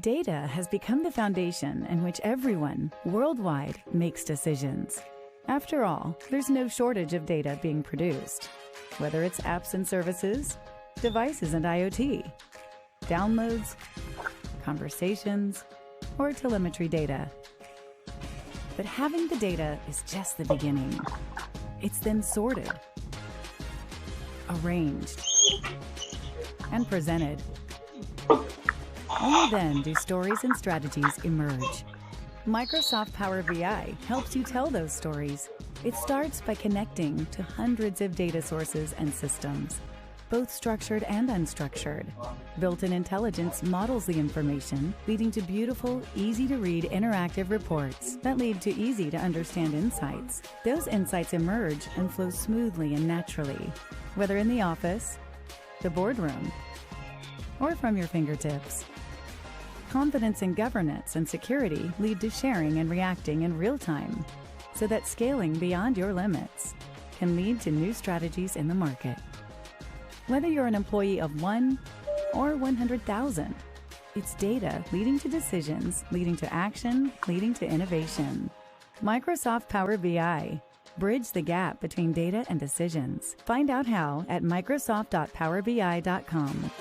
Data has become the foundation in which everyone worldwide makes decisions. After all, there's no shortage of data being produced, whether it's apps and services, devices and IoT, downloads, conversations, or telemetry data. But having the data is just the beginning. It's then sorted, arranged, and presented. Only then do stories and strategies emerge. Microsoft Power BI helps you tell those stories. It starts by connecting to hundreds of data sources and systems, both structured and unstructured. Built-in intelligence models the information, leading to beautiful, easy-to-read interactive reports that lead to easy-to-understand insights. Those insights emerge and flow smoothly and naturally, whether in the office, the boardroom, or from your fingertips. Confidence in governance and security lead to sharing and reacting in real time, so that scaling beyond your limits can lead to new strategies in the market. Whether you're an employee of 1 or 100,000, it's data leading to decisions, leading to action, leading to innovation. Microsoft Power BI. Bridge the gap between data and decisions. Find out how at microsoft.powerbi.com.